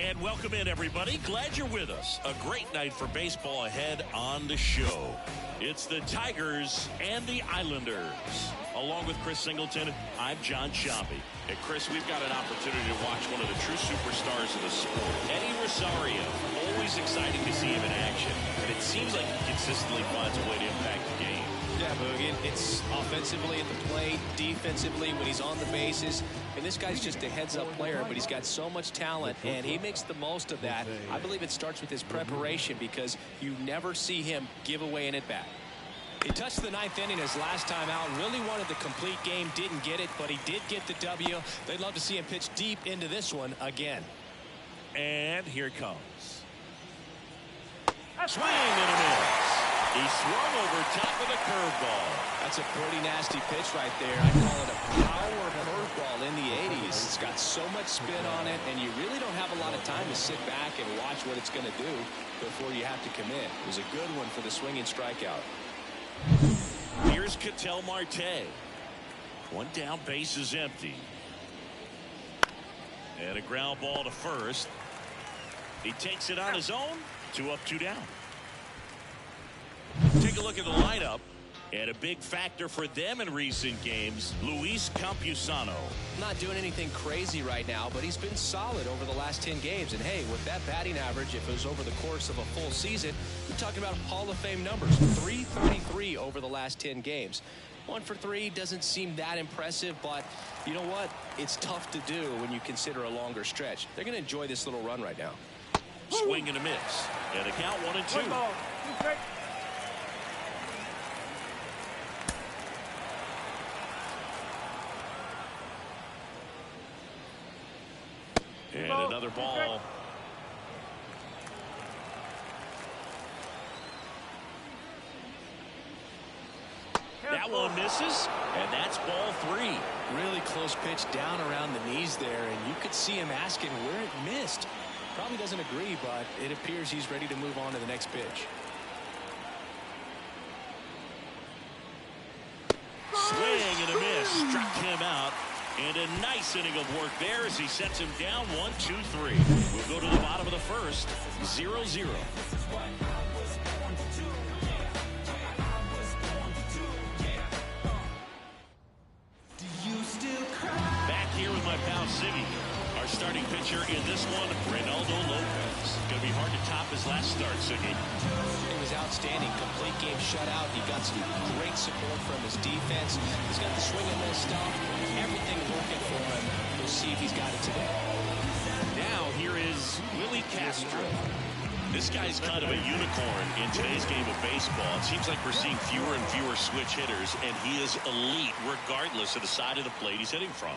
And welcome in, everybody. Glad you're with us. A great night for baseball ahead on the show. It's the Tigers and the Islanders. Along with Chris Singleton, I'm John Sciambi. And Chris, we've got an opportunity to watch one of the true superstars of the sport. Eddie Rosario, always exciting to see him in action. And it seems like he consistently finds a way to impact the game. Yeah, Boogie, it's offensively at the plate, defensively when he's on the bases. And this guy's just a heads-up player, but he's got so much talent, and he makes the most of that. I believe it starts with his preparation because you never see him give away an at-bat. He touched the ninth inning his last time out, really wanted the complete game, didn't get it, but he did get the W. They'd love to see him pitch deep into this one again. And here it comes. Swing and a miss. He swung over top of the curveball. That's a pretty nasty pitch right there. I call it a power curveball in the 80s. It's got so much spin on it, and you really don't have a lot of time to sit back and watch what it's going to do before you have to commit. It was a good one for the swinging strikeout. Here's Ketel Marte. One down, base is empty. And a ground ball to first. He takes it on his own. 2 up, 2 down. Take a look at the lineup. And a big factor for them in recent games, Luis Campusano. Not doing anything crazy right now, but he's been solid over the last 10 games. And hey, with that batting average, if it was over the course of a full season, we're talking about Hall of Fame numbers. 333 over the last 10 games. 1 for 3 doesn't seem that impressive, but you know what? It's tough to do when you consider a longer stretch. They're going to enjoy this little run right now. Swing and a miss. And a count 1 and 2. And another ball. That one misses, and that's ball 3. Really close pitch down around the knees there, and you could see him asking where it missed. Probably doesn't agree, but it appears he's ready to move on to the next pitch. Swing and a miss. Struck him out. And a nice inning of work there as he sets him down 1, 2, 3. We'll go to the bottom of the first. 0-0. Back here with my pal Siggy. Our starting pitcher in this one, Reynaldo Lopez. Going to be hard to top his last start, Siggy. It was outstanding. Complete game shutout. He got some great support from his defense. He's got the swing and miss stuff. Everything working for him. We'll see if he's got it today. Now here is Willie Castro. This guy's kind of a unicorn in today's game of baseball. It seems like we're seeing fewer and fewer switch hitters, and he is elite regardless of the side of the plate he's hitting from.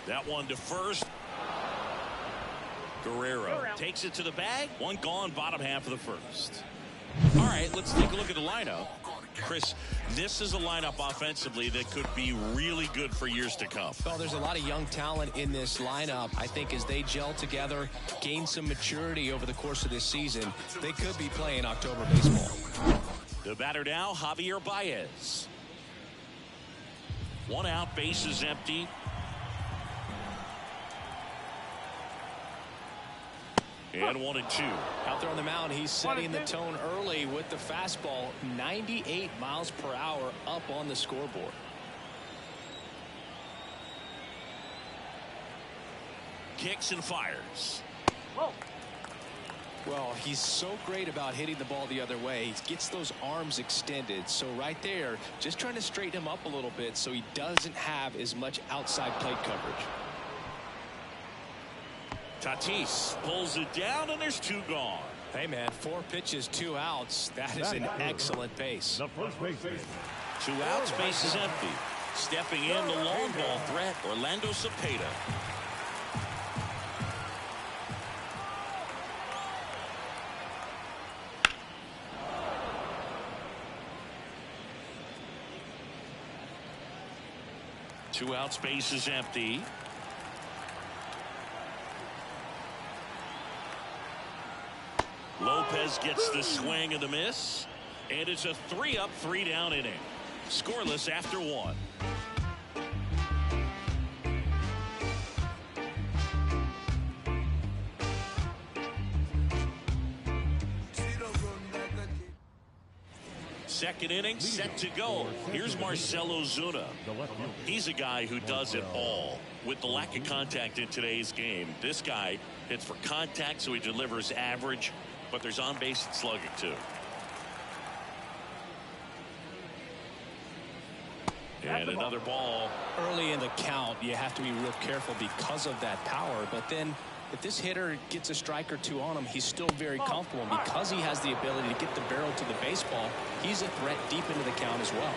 That one to first. Guerrero takes it to the bag. One gone, bottom half of the first. All right, let's take a look at the lineup. Chris, this is a lineup offensively that could be really good for years to come. Well, there's a lot of young talent in this lineup. I think as they gel together, gain some maturity over the course of this season, they could be playing October baseball. The batter now, Javier Baez. 1 out, base is empty. And 1 and 2. Out there on the mound, he's setting the tone early with the fastball. 98 miles per hour up on the scoreboard. Kicks and fires. Well, he's so great about hitting the ball the other way. He gets those arms extended. So right there, just trying to straighten him up a little bit so he doesn't have as much outside plate coverage. Tatis pulls it down, and there's 2 gone. Hey, man, 4 pitches, 2 outs. That is an excellent pace. 2 outs, base is empty. Stepping in, the long ball threat, Orlando Cepeda. Two outs, base is empty. Lopez gets the swing and the miss, and it's a 3 up, 3 down inning. Scoreless after 1. second inning set to go. Here's Marcell Ozuna. He's a guy who does it all. With the lack of contact in today's game, this guy hits for contact, so he delivers average, but there's on base and slugging too. And another ball. Early in the count, you have to be real careful because of that power. But then if this hitter gets a strike or two on him, he's still very comfortable. And because he has the ability to get the barrel to the baseball, he's a threat deep into the count as well.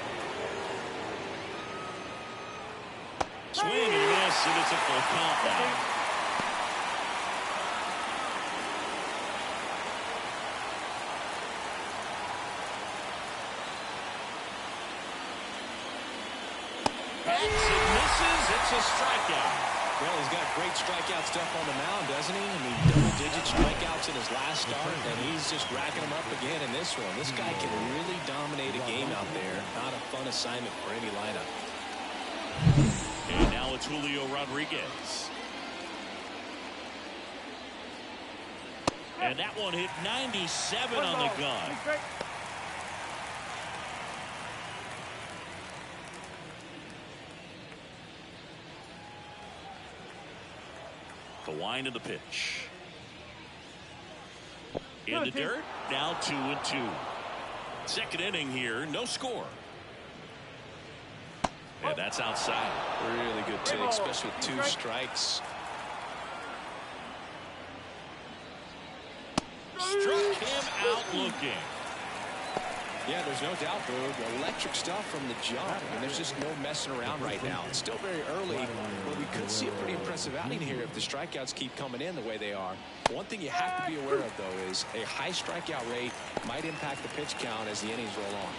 Swing and a miss, and it's a full count now. It's a strikeout. Well, he's got great strikeout stuff on the mound, doesn't he? I mean, double-digit strikeouts in his last start, and he's just racking them up again in this one. This guy can really dominate a game out there. Not a fun assignment for any lineup. And now it's Julio Rodriguez. And that one hit 97 on the gun. The wind of the pitch. In the dirt. Now 2-2. Second inning here. No score. And that's outside. Really good take, especially with 2 strikes. Struck him out looking. Yeah, there's no doubt, Boog. Electric stuff from the jump. I mean, there's just no messing around right now. It's still very early, but we could see a pretty impressive outing here if the strikeouts keep coming in the way they are. One thing you have to be aware of, though, is a high strikeout rate might impact the pitch count as the innings roll on.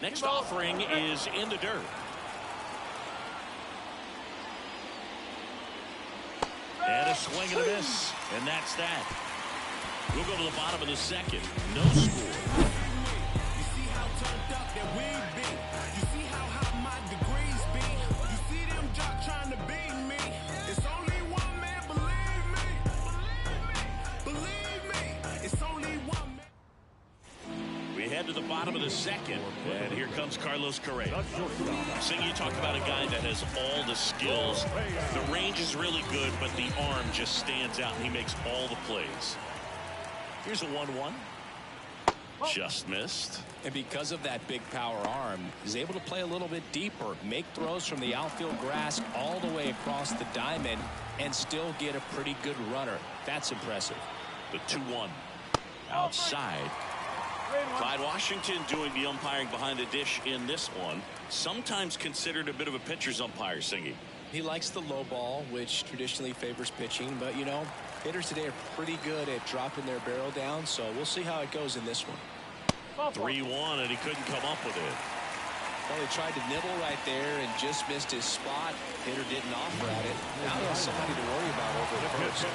Next offering is in the dirt. And a swing and a miss. And that's that. We'll go to the bottom of the second. No score. You see how turned up that we be. You see how high my degrees be. You see them jock trying to beat me. It's only one man, believe me. Believe me. It's only one man. We head to the bottom of the second. And here comes Carlos Correa. Sing, you talk about a guy that has all the skills. The range is really good, but the arm just stands out, and he makes all the plays. Here's a 1-1. Just missed. And because of that big power arm, he's able to play a little bit deeper, make throws from the outfield grass all the way across the diamond, and still get a pretty good runner. That's impressive. The 2-1. Outside. Clyde Washington doing the umpiring behind the dish in this one. Sometimes considered a bit of a pitcher's umpire, Singy. He likes the low ball, which traditionally favors pitching, but you know, hitters today are pretty good at dropping their barrel down, so we'll see how it goes in this one. 3-1, and he couldn't come up with it. Well, he tried to nibble right there and just missed his spot. Hitter didn't offer at it. Now he has somebody to worry about over at first.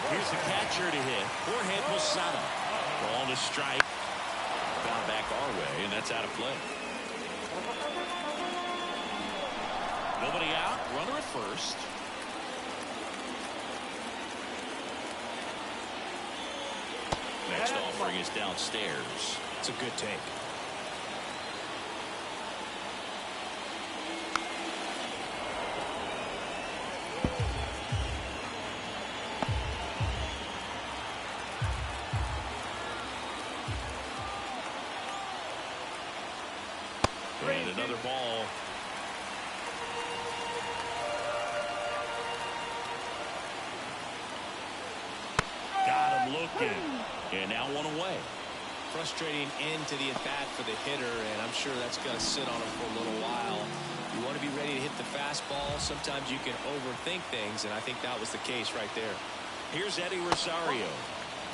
Here's the catcher to hit. Jorge Posada. Ball to strike. Found back our way, and that's out of play. Nobody out. Runner at first. Next offering is downstairs. It's a good take. And another ball. Got him looking. And now one away. Frustrating end to the at-bat for the hitter, and I'm sure that's going to sit on him for a little while. You want to be ready to hit the fastball. Sometimes you can overthink things, and I think that was the case right there. Here's Eddie Rosario.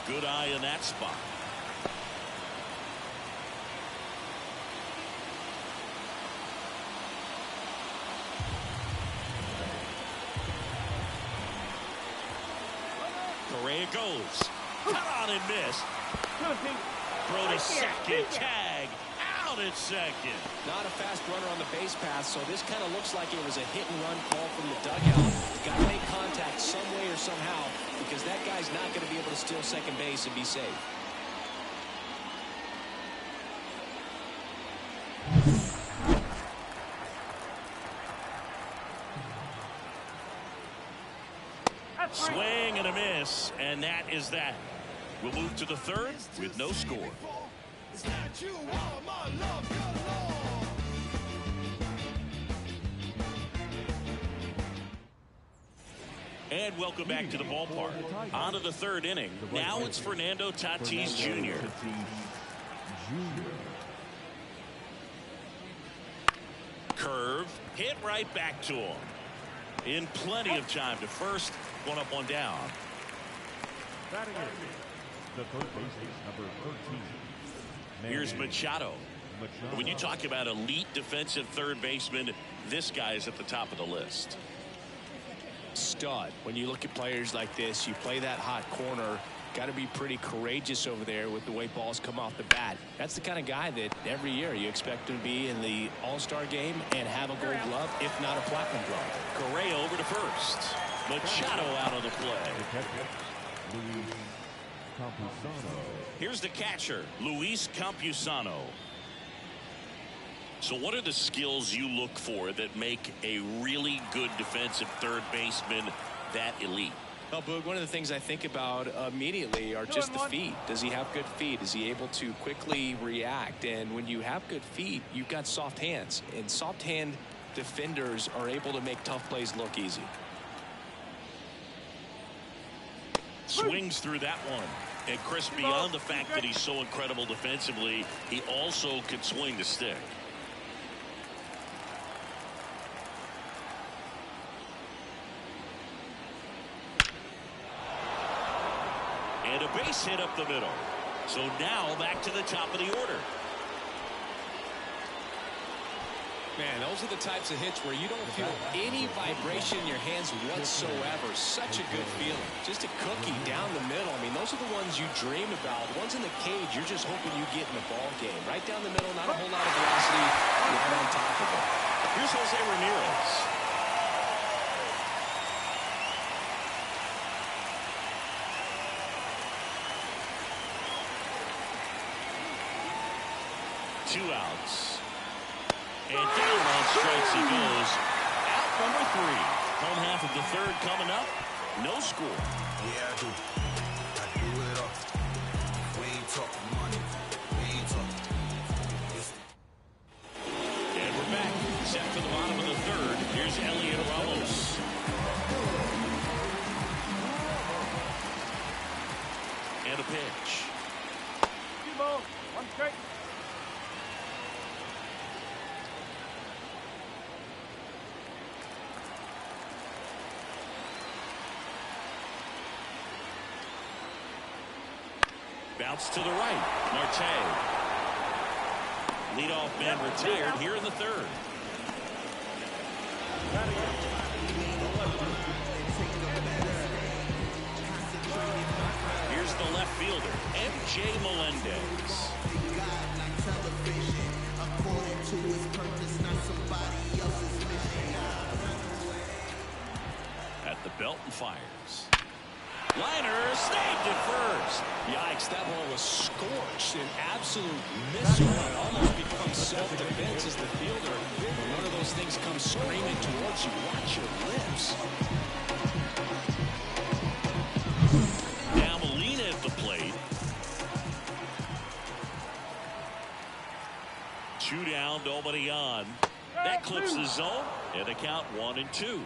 Good eye in that spot. Correa goes. Cut on and miss. Throw to second. Tag. Out out at second. Not a fast runner on the base path, so this kind of looks like it was a hit-and-run call from the dugout. Got to make contact some way or somehow, because that guy's not going to be able to steal second base and be safe. Swing and a miss, and that is that. We'll move to the third with no score. And welcome back to the ballpark. On to the third inning. Now it's Fernando Tatis Jr. Curve, hit right back to him. In plenty of time to first. One up, one down. The third baseman, number 13. Here's Machado. When you talk about elite defensive third baseman, this guy is at the top of the list. Stud. When you look at players like this, you play that hot corner, got to be pretty courageous over there with the way balls come off the bat. That's the kind of guy that every year you expect him to be in the All-Star game and have a gold glove, if not a platinum glove. Correa over to first. Machado out of the play. Here's the catcher, Luis Campusano. So what are the skills you look for that make a really good defensive third baseman that elite? Well, Boog, one of the things I think about immediately are just the feet. Does he have good feet? Is he able to quickly react? And when you have good feet, you've got soft hands. And soft hand defenders are able to make tough plays look easy. Swings through that one. And Chris, beyond the fact that he's so incredible defensively, he also can swing the stick. And a base hit up the middle. So now back to the top of the order. Man, those are the types of hits where you don't feel any vibration in your hands whatsoever. Such a good feeling. Just a cookie down the middle. I mean, those are the ones you dream about. The ones in the cage, you're just hoping you get in the ball game. Right down the middle, not a whole lot of velocity. Right on top of it. Here's Jose Ramirez. Two outs. And down on strikes he goes. Out number three. Home half of the third coming up. No score. Yeah, I do. I do it all. We ain't talking money. We ain't talking. And we're back. Set for the bottom of the third. Here's Elliot Ramos. And a pitch. One strike. Bounce to the right. Marte. Leadoff man retired here in the third. Here's the left fielder, MJ Melendez. At the belt and fires. Liner snagged it first. Yikes, that ball was scorched. An absolute missile. It almost becomes self-defense as the fielder. When one of those things comes screaming towards you, watch your lips. Now Molina at the plate. Two down, nobody on. That clips the zone, and the count 1-2.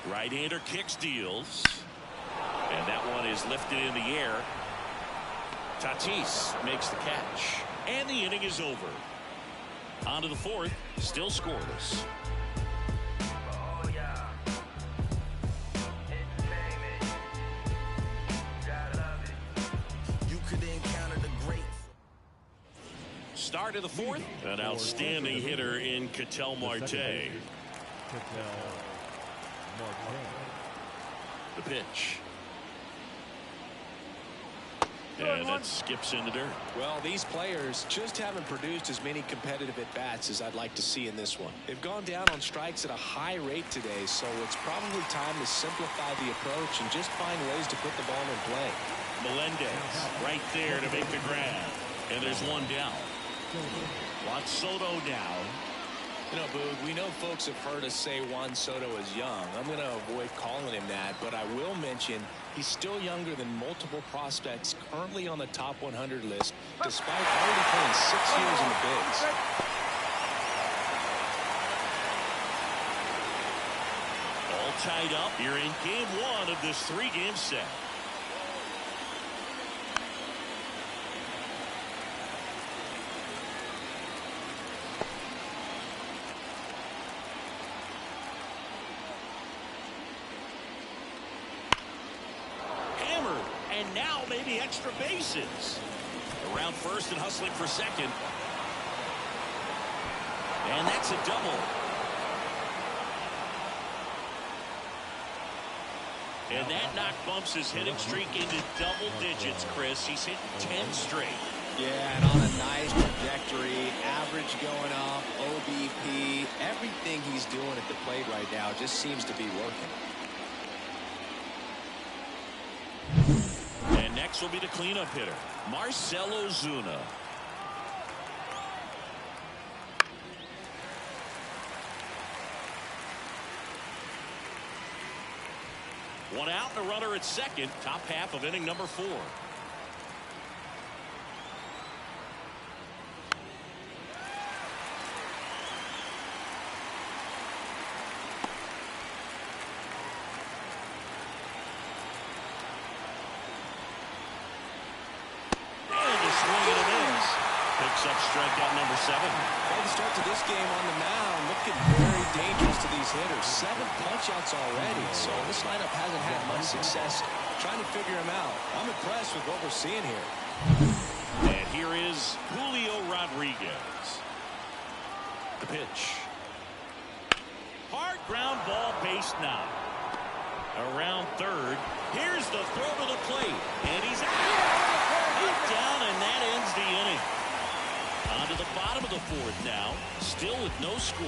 Right-hander kicks, deals. And that one is lifted in the air. Tatis makes the catch. And the inning is over. On to the fourth, still scoreless. You could encounter the great. Start of the fourth. An outstanding hitter in Ketel Marte. The pitch. And that skips in the dirt. Well, these players just haven't produced as many competitive at-bats as I'd like to see in this one. They've gone down on strikes at a high rate today, so it's probably time to simplify the approach and just find ways to put the ball in play. Melendez right there to make the grab. And there's one down. Juan Soto down. You know, Boog, we know folks have heard us say Juan Soto is young. I'm going to avoid calling him that, but I will mention he's still younger than multiple prospects currently on the top 100 list, despite already playing 6 years in the bigs. All tied up here in game 1 of this 3-game set. And now maybe extra bases. Around first and hustling for second. And that's a double. And that knock bumps his hitting streak into double digits, Chris. He's hitting 10 straight. Yeah, and on a nice trajectory, average going up, OBP, everything he's doing at the plate right now just seems to be working. And next will be the cleanup hitter, Marcell Ozuna. One out and a runner at second, top half of inning number 4. Up strikeout number 7. Well, the start to this game on the mound looking very dangerous to these hitters. 7 punch-outs already, so this lineup hasn't had much success trying to figure him out. I'm impressed with what we're seeing here. And here is Julio Rodriguez. The pitch. Hard ground ball, base knock. Around third. Here's the throw to the plate, and he's out. Up, down, and that ends the inning. On to the bottom of the 4th now, still with no score.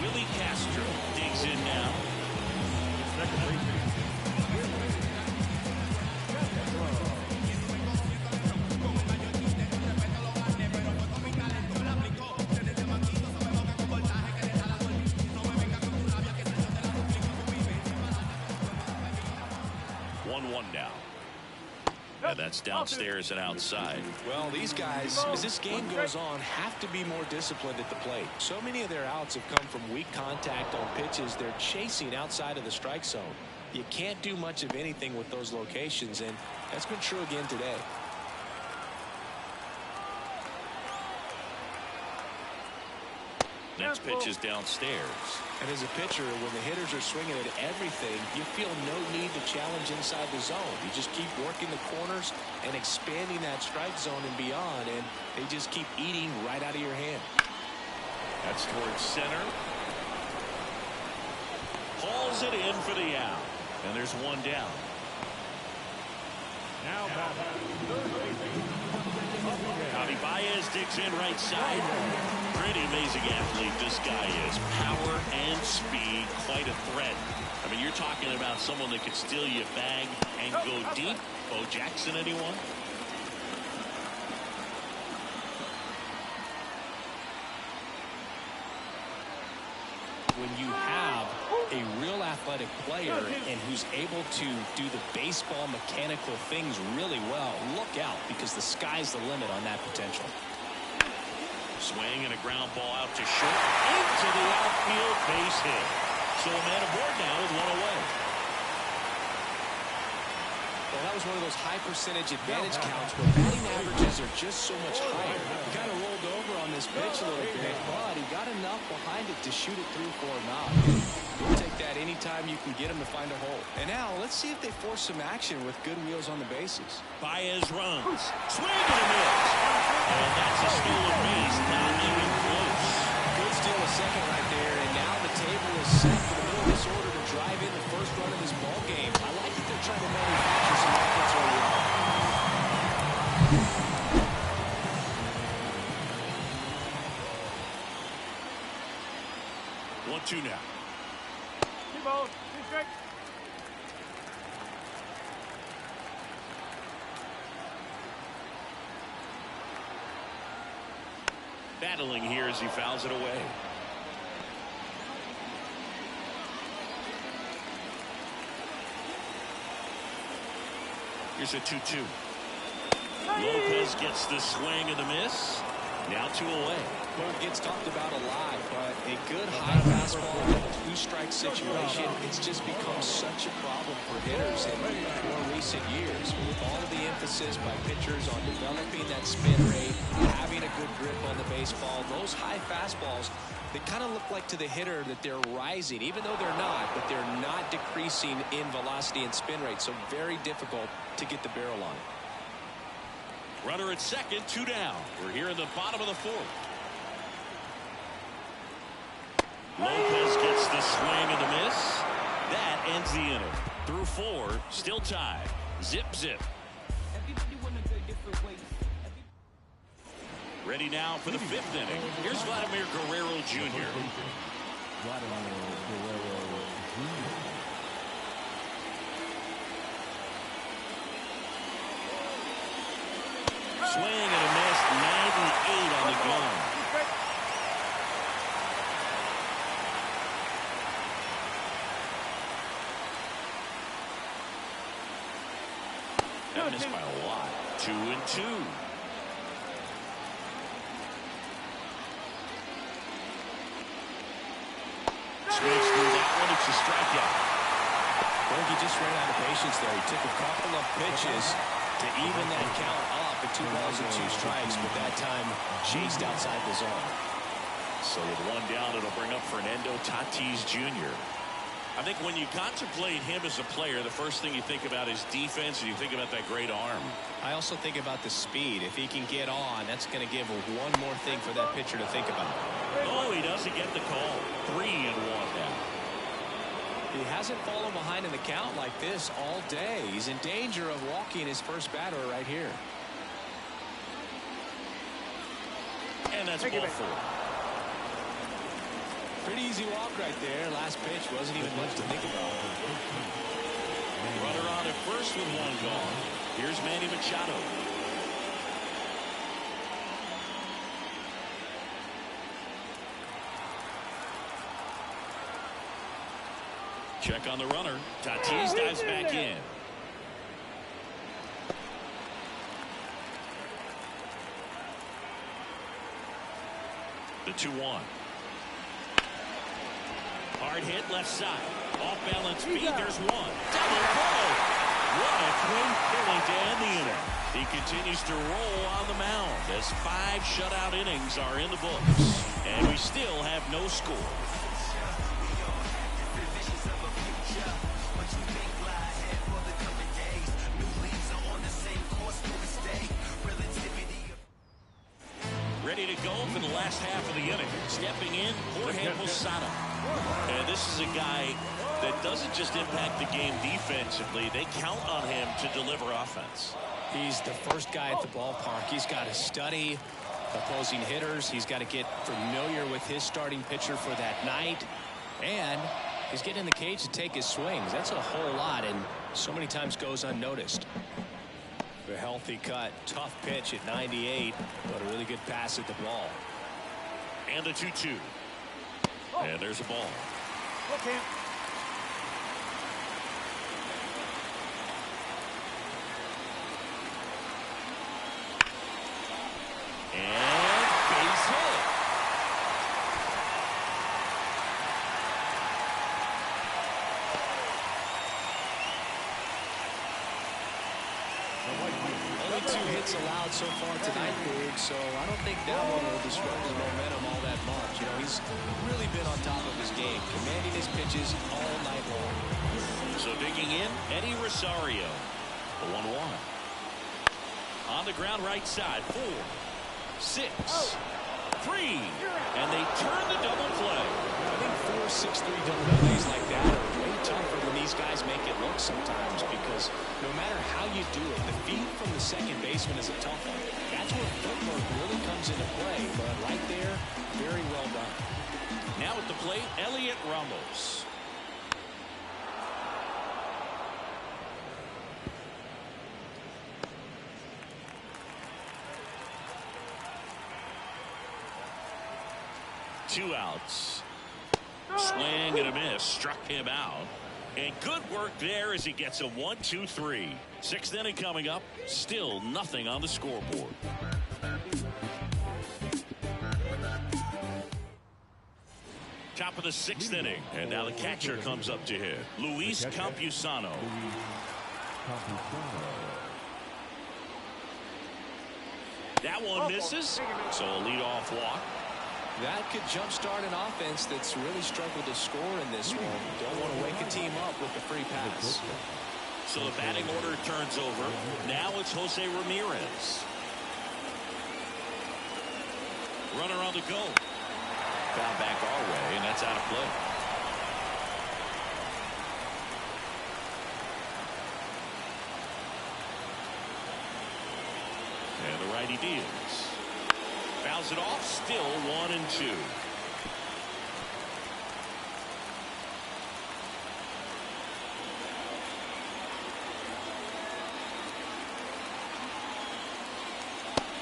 Willie Castro digs in now. Down. And that's downstairs and outside. Well, these guys, as this game goes on, have to be more disciplined at the plate. So many of their outs have come from weak contact on pitches they're chasing outside of the strike zone. You can't do much of anything with those locations, and that's been true again today. Next pitch is downstairs. And as a pitcher, when the hitters are swinging at everything, you feel no need to challenge inside the zone. You just keep working the corners and expanding that strike zone and beyond, and they just keep eating right out of your hand. That's towards center. Hauls it in for the out. And there's one down. Now Javi Baez digs in right side. Pretty amazing athlete this guy is. Power and speed, quite a threat. I mean, you're talking about someone that could steal your bag and go deep. Bo Jackson, anyone? When you have a real athletic player and who's able to do the baseball mechanical things really well, look out, because the sky's the limit on that potential. Swing and a ground ball out to short, into the outfield, base hit. So a man aboard now with one away. Well, that was one of those high percentage advantage counts where batting averages are just so much higher. He kind of rolled over on this pitch a little bit, but he got enough behind it to shoot it through for him out. We'll take that anytime you can get him to find a hole. And now let's see if they force some action with good wheels on the bases. Baez runs. Swing and a miss. And that's a stolen base. Not even close. Good steal a second right there, and now the table is set for the middle of this order to drive in the first run of this ball game. I like that they're trying to manufacture some offense early on. 1-2 now. Battling here as he fouls it away. Here's a 2-2. Lopez gets the swing and the miss. Now 2 away. Well, it gets talked about a lot, but a good high fastball in a 2-strike situation, it's just become such a problem for hitters in more recent years. With all of the emphasis by pitchers on developing that spin rate, having a good grip on the baseball, those high fastballs, they kind of look like to the hitter that they're rising, even though they're not, but they're not decreasing in velocity and spin rate, so very difficult to get the barrel on it. Runner at second, 2 down. We're here in the bottom of the 4th. Lopez gets the swing and the miss. That ends the inning. Through 4, still tied. Zip, zip. Ready now for the 5th inning. Here's Vladimir Guerrero Jr. Swing and a miss, 98 on the gun. That missed by a lot. 2-2. Swings through that one. It's a strikeout. Well, he just ran out of patience there. He took a couple of pitches to even that count up at 2 balls and 2 strikes, but that time chased outside the zone. So with 1 down, it'll bring up Fernando Tatis Jr. I think when you contemplate him as a player, the first thing you think about is defense, and you think about that great arm. I also think about the speed. If he can get on, that's going to give one more thing for that pitcher to think about. Oh, he doesn't get the call. 3-1 now. He hasn't fallen behind in the count like this all day. He's in danger of walking his first batter right here. And that's ball 4. Pretty easy walk right there. Last pitch wasn't even much to think about. Runner on at first with 1 gone. Here's Manny Machado. Check on the runner. Tatis dives back in. The 2-1. Hard hit left side. Off balance speed. There's 1. Double play. What a twin killing to end the inning. He continues to roll on the mound as 5 shutout innings are in the books. And we still have no score. Ready to go for the last half of the inning. Stepping in, Jorge Posada. And this is a guy that doesn't just impact the game defensively. They count on him to deliver offense. He's the first guy at the ballpark. He's got to study opposing hitters. He's got to get familiar with his starting pitcher for that night. And he's getting in the cage to take his swings. That's a whole lot, and so many times goes unnoticed. A healthy cut, tough pitch at 98, but a really good pass at the ball. And the 2-2. And there's a ball. Okay. And base hit. Only 2 hits hits allowed so far tonight, Boog, so I don't think that one will disrupt his momentum all that much. You know, he's really been on top of his game, commanding his pitches all night long. So digging in, Eddie Rosario. The 1-1. On the ground right side. 4, 6, 3. And they turn the double play. I think 4, 6, 3 double plays like that are way tougher than these guys make it look sometimes, because no matter how you do it, the feed from the second baseman is a tough one. That's where footwork really comes into play. But right there, very well done. Now at the plate, Elliot Ramos. Two outs. Swing and a miss. Struck him out. And good work there as he gets a 1-2-3. Sixth inning coming up. Still nothing on the scoreboard. Top of the sixth inning. And now the catcher comes up to hit. Luis Campusano. That one misses. So a leadoff walk. That could jumpstart an offense that's really struggled to score in this one. Don't want to wake a team up with the free pass. So the batting order turns over. Now it's Jose Ramirez. Runner on the go. Foul back our way, and that's out of play. And the righty deals. Fouls it off, still 1-2.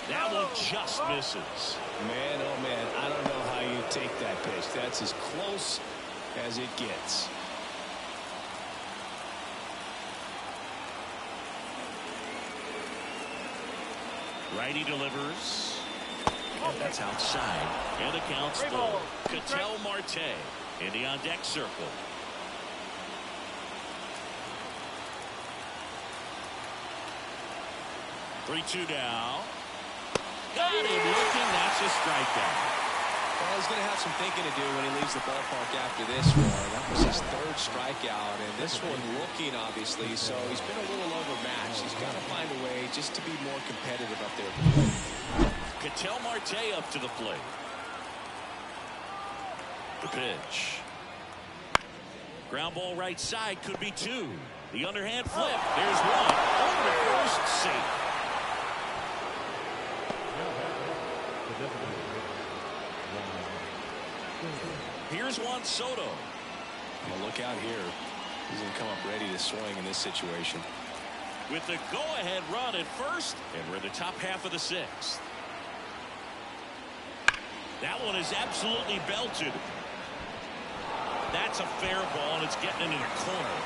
That one just misses. Man, oh man, I don't know how you take that pitch. That's as close as it gets. Righty delivers. That's outside. And the count's full. Ketel Marte in the on-deck circle. Three-two now. Got him looking. That's a strikeout. Well, he's going to have some thinking to do when he leaves the ballpark after this one. That was his third strikeout, and this one looking, obviously, so he's been a little overmatched. He's got to find a way just to be more competitive up there. Ketel Marte up to the plate. The pitch. Ground ball right side, could be 2. The underhand flip. There's 1. Over the first, safe. Here's Juan Soto. Well, look out here. He's going to come up ready to swing in this situation. With the go-ahead run at first, and we're in the top half of the 6th. That one is absolutely belted. That's a fair ball, and it's getting into the corner.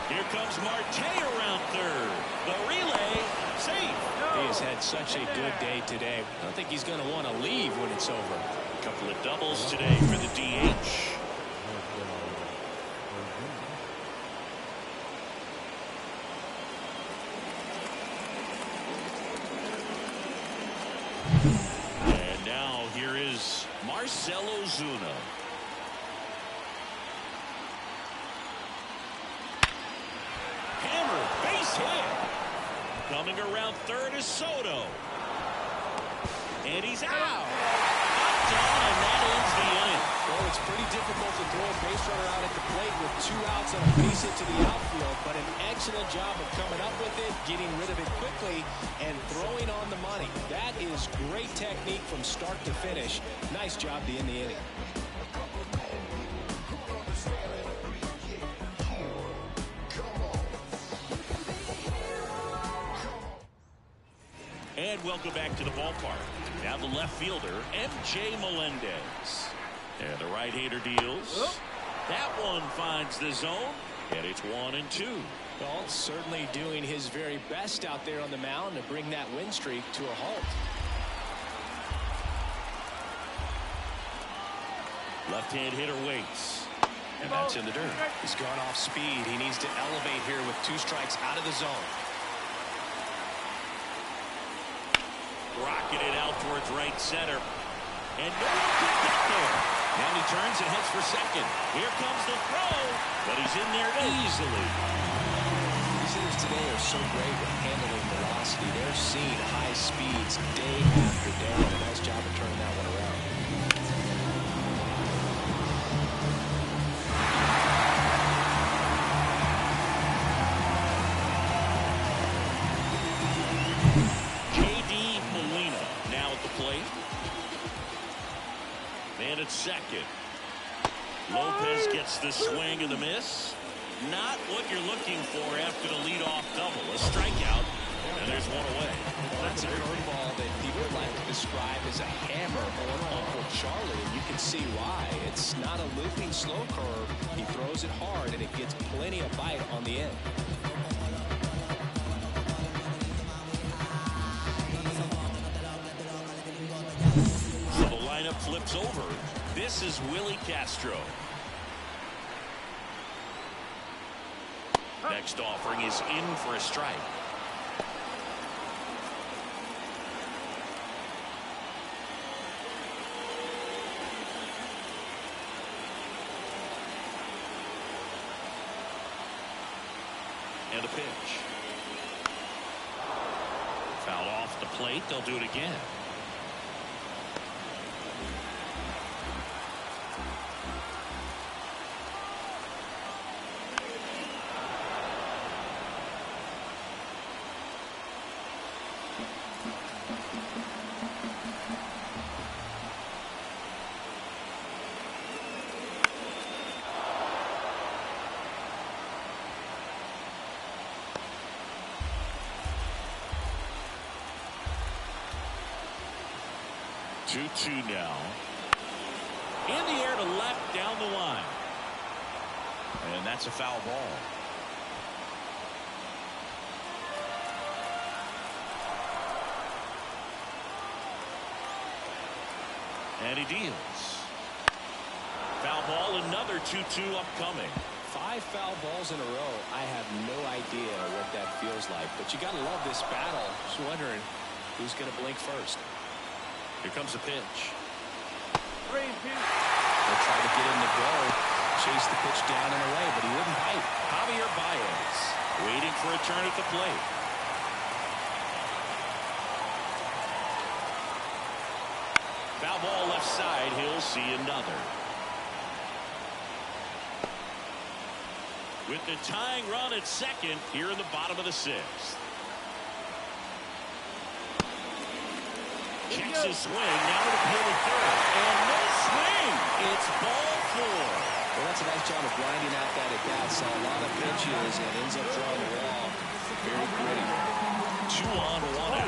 Here comes Marte around third. The relay, safe. He has had such a good day today. I don't think he's going to want to leave when it's over. A couple of doubles today for the DH. And now here is Marcell Ozuna. Hammer, base hit. Coming around third is Soto. And he's out. Down, and that ends the inning. Well, it's pretty difficult to throw a base runner out at the plate with 2 outs and a base hit to the outfield, but an excellent job of coming up with it, getting rid of it quickly, and throwing on the money. That is great technique from start to finish. Nice job to end the inning. And welcome back to the ballpark. Now the left fielder, M.J. Melendez. And the right-hander deals. That one finds the zone, and it's 1-2. Well, certainly doing his very best out there on the mound to bring that win streak to a halt. Left-hand hitter waits. And that's in the dirt. He's gone off speed. He needs to elevate here with 2 strikes out of the zone. Poking it out towards right center. And no one can get there. Now he turns and heads for second. Here comes the throw. But he's in there easily. These hitters today are so great with handling velocity. They're seeing high speeds day after day. And a nice job of turning that one around. And at second. Lopez gets the swing and the miss. Not what you're looking for after the leadoff double. A strikeout, and there's one away. Well, that's a curveball that people like to describe as a hammer on Uncle Charlie, and you can see why. It's not a looping slow curve. He throws it hard, and it gets plenty of bite on the end. So the lineup flips over. This is Willie Castro. Next offering is in for a strike. And a pitch. Foul off the plate. They'll do it again. Two now. In the air to left down the line. And that's a foul ball. And he deals. Foul ball, another 2-2 upcoming. 5 foul balls in a row. I have no idea what that feels like, but you got to love this battle. Just wondering who's going to blink first. Here comes the pitch. 3-2. They'll try to get him to go. Chase the pitch down and away, but he wouldn't bite. Javier Baez waiting for a turn at the plate. Foul ball left side. He'll see another. With the tying run at second here in the bottom of the 6th. Checks his swing. Now to appeal to third. And no swing. It's ball 4. Well, that's a nice job of grinding out that at bat. Saw a lot of pitches and ends up drawing the wall. Very gritty. 2 on, 1 out.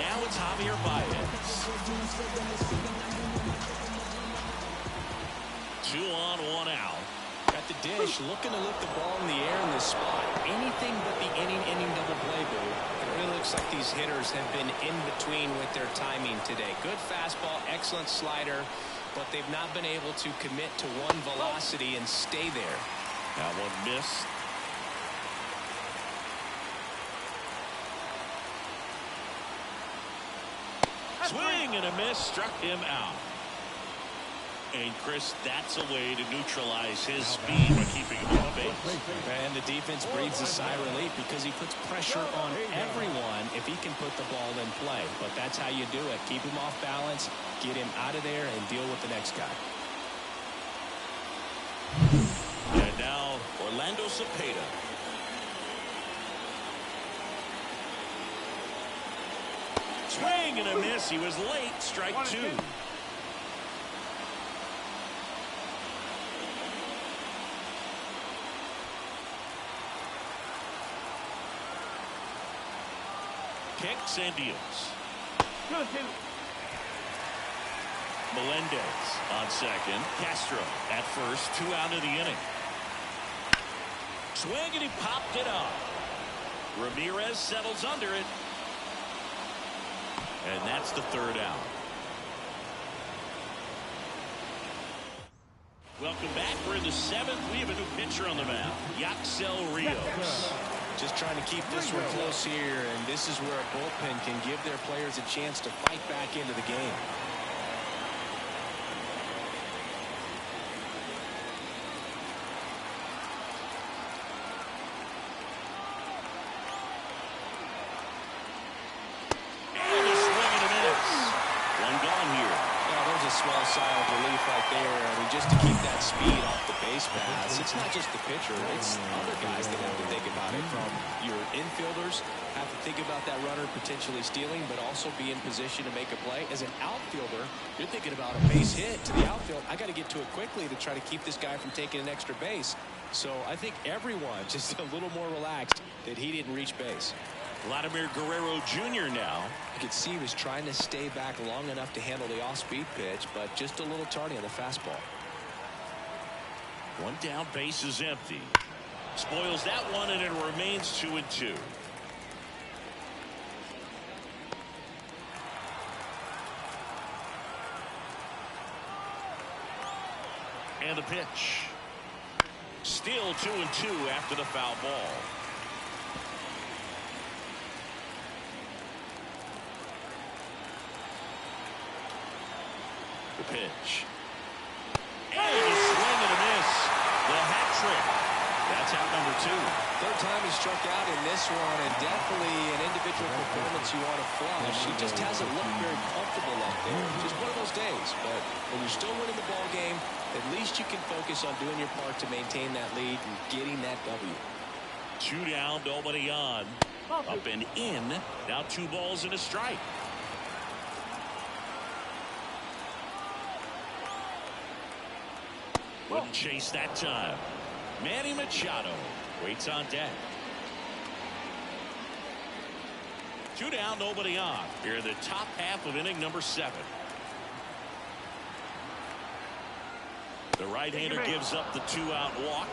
Now it's Javier Baez. 2 on, 1 out. At the dish, looking to lift the ball in the air in this spot. Anything but the inning double play, boo. It really looks like these hitters have been in between with their timing today. Good fastball, excellent slider, but they've not been able to commit to one velocity and stay there. That one missed. Swing and a miss, struck him out. And Chris, that's a way to neutralize his speed by keeping him on base. And the defense breathes a sigh of relief because he puts pressure on everyone if he can put the ball in play. But that's how you do it. Keep him off balance, get him out of there, and deal with the next guy. And now Orlando Cepeda. Swing and a miss. He was late. Strike 2. Kicks and deals. Melendez on second. Castro at first. 2 out of the inning. Swing and he popped it up. Ramirez settles under it. And that's the 3rd out. Welcome back. We're in the 7th. We have a new pitcher on the mound. Yaxel Rios. Just trying to keep this one close here, and this is where a bullpen can give their players a chance to fight back into the game. And a swing and a miss. One gone here. Yeah, there's a small sigh of relief right there. I mean, just to keep that speed off the base paths. It's not just the pitcher. It's other guys that have to think about it. From your infielders have to think about that runner potentially stealing, but also be in position to make a play. As an outfielder, you're thinking about a base hit to the outfield. I got to get to it quickly to try to keep this guy from taking an extra base. So I think everyone just a little more relaxed that he didn't reach base. Vladimir Guerrero Jr. now. You could see he was trying to stay back long enough to handle the off-speed pitch, but just a little tardy on the fastball. One down, base is empty. Spoils that one, and it remains 2-2. And the pitch. Still 2-2 after the foul ball. The pitch. And a swing and a miss. The hat trick. That's out number 2. Third time he struck out in this one, and definitely an individual performance you want to flush. He just hasn't looked very comfortable up there. Just one of those days. But when you're still winning the ball game, at least you can focus on doing your part to maintain that lead and getting that W. 2 down, nobody on. Up and in. Now 2 balls and a strike. Wouldn't chase that time. Manny Machado waits on deck. 2 down, nobody on. Here in the top half of inning number 7. The right-hander gives up the 2-out walk.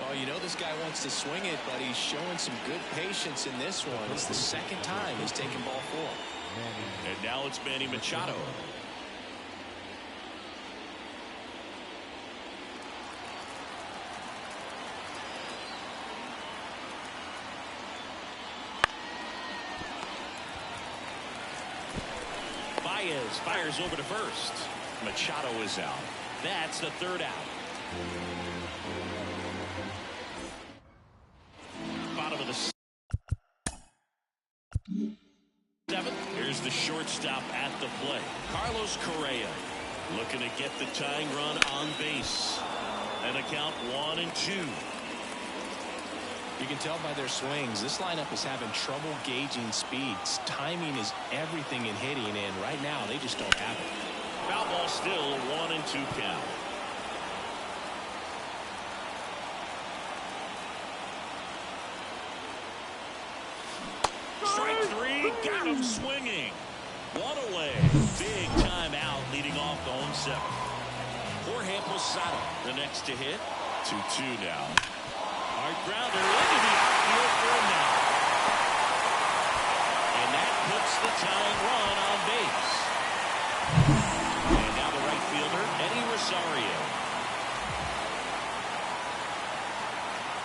Oh, you know this guy wants to swing it, but he's showing some good patience in this one. It's the second time he's taken ball 4. And now it's Manny Machado. Baez fires over to first. Machado is out. That's the 3rd out. Bottom of the 7th. Here's the shortstop at the plate. Carlos Correa looking to get the tying run on base. And a count 1-2. You can tell by their swings, this lineup is having trouble gauging speeds. Timing is everything in hitting, and right now they just don't have it. Foul ball, still 1-2 count. Strike 3, got him swinging. 1 away. Big time out leading off the home 7th. Jorge Posada the next to hit. 2-2 now. Hard grounder into the outfield for a knock. And that puts the tying run on base. And now the right fielder, Eddie Rosario.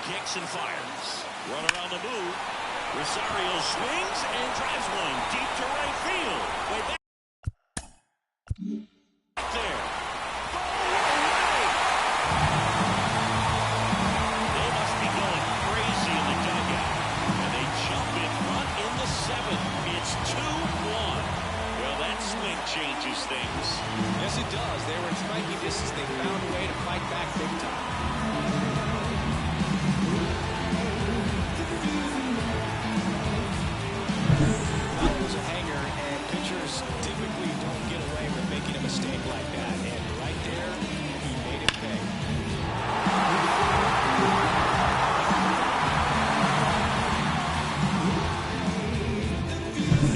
Kicks and fires. Runner on the move. Rosario swings and drives one deep to right field. Way back there. They must be going crazy in the dugout. And they jump in front in the 7th. It's 2-1. Well, that swing changes things. Yes, it does. They were in striking distance. They found a way to fight back big time. That was a hanger, and pitchers typically don't get away with making a mistake like that. And right there, he made it pay.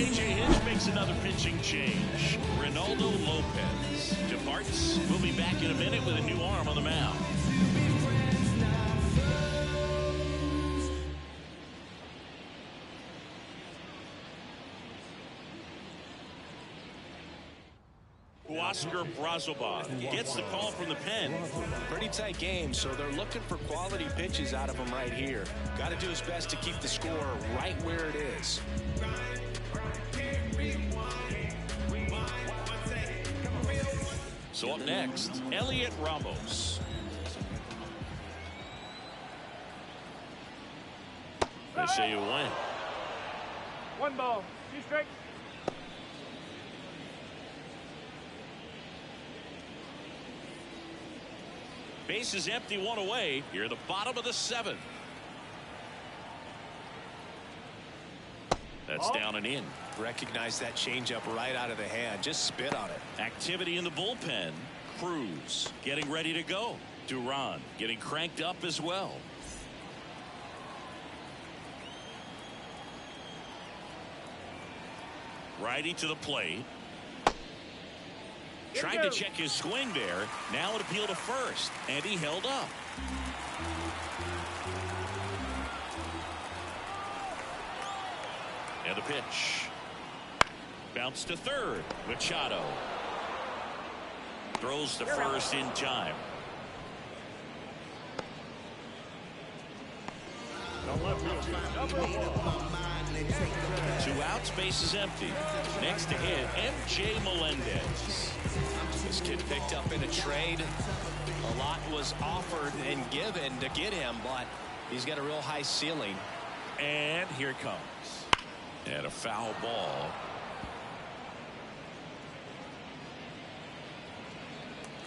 A.J. Hinch makes another pitching change. Ronaldo Lopez departs. We'll be back in a minute with a new arm on the mound. Oscar Brazoba gets the call from the pen. Pretty tight game, so they're looking for quality pitches out of him right here. Got to do his best to keep the score right where it is. So up next, Elliot Ramos. They say you win. 1 ball, 2 strikes. Base is empty, 1 away. Here, the bottom of the 7th. That's down and in. Recognize that changeup right out of the hand. Just spit on it. Activity in the bullpen. Cruz getting ready to go. Duran getting cranked up as well. Righty to the plate. Tried to check his swing there. Now an appeal to first, and he held up. And the pitch. Bounce to third. Machado throws to first in time. Two outs, base is empty. Next to hit, MJ Melendez. This kid picked up in a trade. A lot was offered and given to get him, but he's got a real high ceiling. And here it comes. And a foul ball.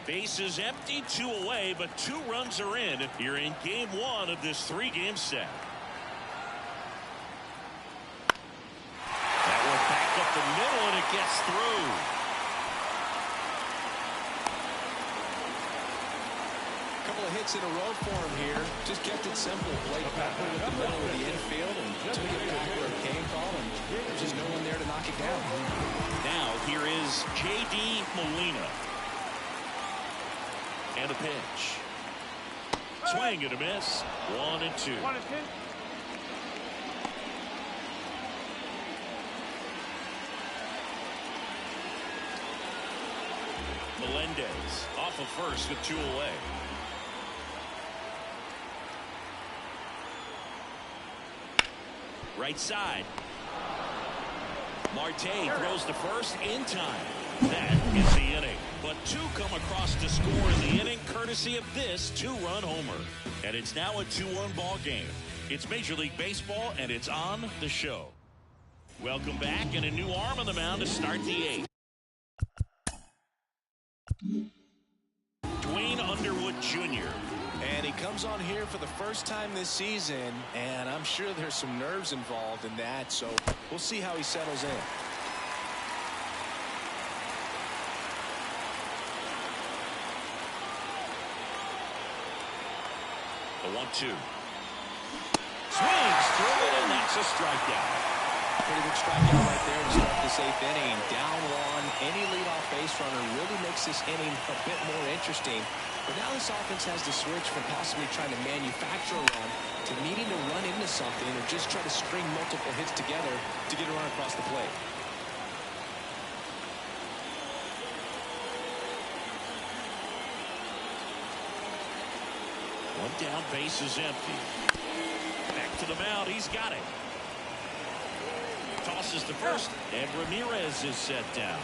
Base is empty, 2 away, but 2 runs are in here in game 1 of this 3-game set. That one back up the middle, and it gets through. A couple of hits in a row for him here. Just kept it simple. Played back with the middle of the infield and took it back where it came from, and there's just no one there to knock it down. Now here is J.D. Molina. And a pitch. Swing and a miss. 1 and 2. 1 and 2. Melendez off of first with 2 away. Right side. Marte throws to first in time. That is the inning. But 2 come across to score in the inning courtesy of this 2-run homer. And it's now a 2-1 ball game. It's Major League Baseball, and it's on the show. Welcome back, and a new arm on the mound to start the 8th. Dwayne Underwood Jr. And he comes on here for the first time this season, and I'm sure there's some nerves involved in that, so we'll see how he settles in. The 1-2. Swings through it, and that's a strikeout. Pretty good strikeout right there to start this 8th inning. Down 1, any leadoff base runner really makes this inning a bit more interesting. But now this offense has to switch from possibly trying to manufacture a run to needing to run into something or just try to string multiple hits together to get a run across the plate. One down, base is empty. Back to the mound, he's got it. Tosses to first, and Ramirez is set down.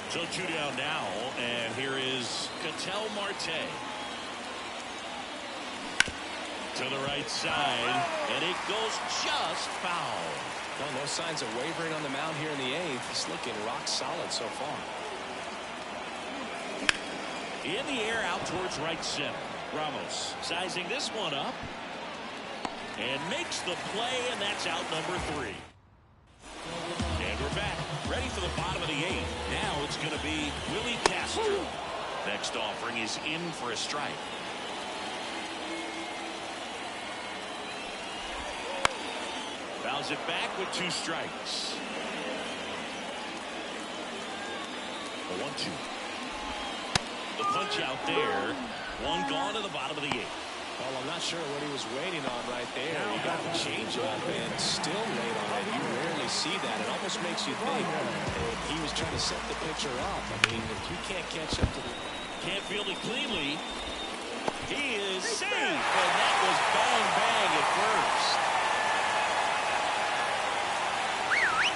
So 2 down now, and here is Ketel Marte. To the right side, and it goes just foul. Well, no signs of wavering on the mound here in the 8th. He's looking rock solid so far. In the air, out towards right center. Ramos sizing this one up and makes the play, and that's out number 3. And we're back, ready for the bottom of the 8th. Now it's going to be Willie Castro. Next offering is in for a strike. Fouls it back with 2 strikes. The 1-2. The punch out there. 1 gone to the bottom of the 8th. Well, I'm not sure what he was waiting on right there. He got the changeup and still laid on it. You rarely see that. It almost makes you think he was trying to set the pitcher up. I mean, if you can't catch up to the... Can't field it cleanly. He is safe, and that was bang at first.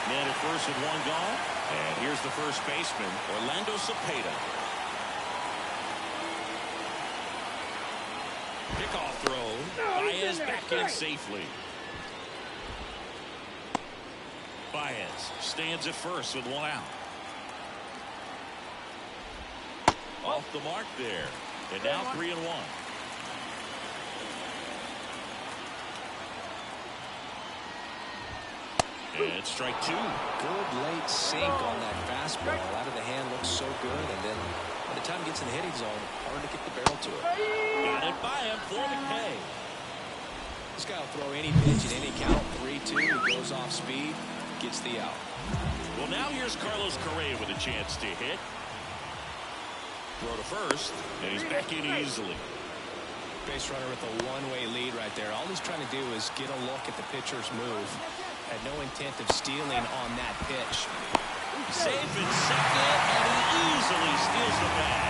Man at first with one gone, and here's the first baseman, Orlando Cepeda. Pickoff throw. Baez back in safely. Baez stands at first with one out. Off the mark there. And now 3-1. And strike two. Good late sink on that fastball. Out of the hand looks so good. And then by the time it gets in the hitting zone, hard to get the barrel to it. Got it by him for the K. This guy will throw any pitch at any count. 3-2. He goes off speed. Gets the out. Well, now here's Carlos Correa with a chance to hit. Throw to first, and he's back in easily. Base runner with a one-way lead right there. All he's trying to do is get a look at the pitcher's move. Had no intent of stealing on that pitch. Safe in second, and he easily steals the bag.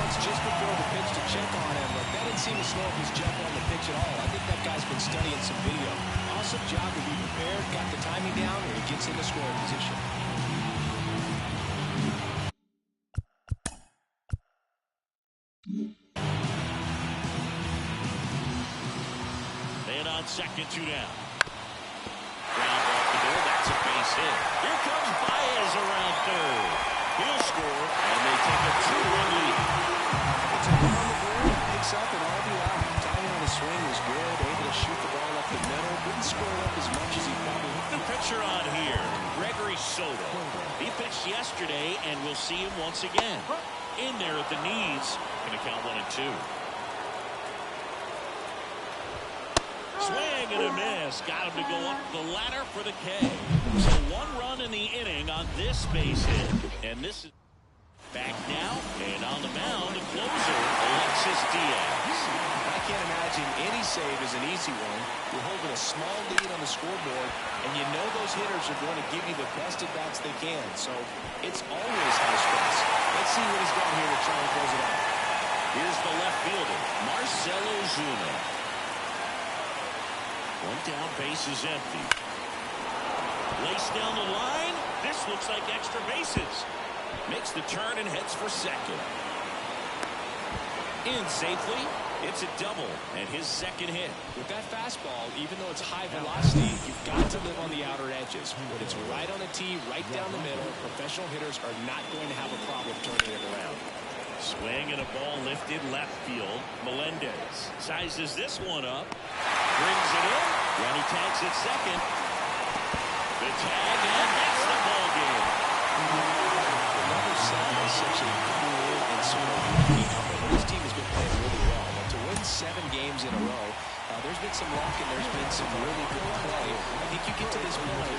It's just before the pitch to check on him, but that didn't seem to slow up his jump on the pitch at all. I think that guy's been studying some video. Awesome job to be prepared, got the timing down, and he gets into scoring position. And on second, 2 down. Ground off the door, that's a base hit. Here comes Baez around third. He'll score, and they take a 2-1 lead. It's a run on the board, picks up an RBI. Timing on the swing was good, able to shoot the ball up the middle. Didn't score up as much as he probably would. The pitcher on here, Gregory Soto. He pitched yesterday, and we'll see him once again. In there at the knees. Going to count 1-2. Swing and a miss. Got him to go up the ladder for the K. So 1 run in the inning on this base hit. And this is back now. And on the mound, the closer, Alexis Diaz. I can't imagine any save is an easy one. You're holding a small lead on the scoreboard, and you know those hitters are going to give you the best at bats they can. So it's always high stress. Let's see what he's got here to try and close it out. Here's the left fielder, Marcelo Zuna. One down, base is empty. Laced down the line. This looks like extra bases. Makes the turn and heads for second. In safely. It's a double and his second hit. With that fastball, even though it's high velocity, you've got to live on the outer edges. When it's right on the tee, right down the middle, professional hitters are not going to have a problem turning it around. Swing and a ball lifted left field. Melendez sizes this one up. Brings it in. Ronnie tags at second. The tag, and that's the ball game. The number 7 is such a cool and sort of unique number. This team has been playing really well. But to win 7 games in a row, there's been some luck and there's been some really good play. I think you get to this point,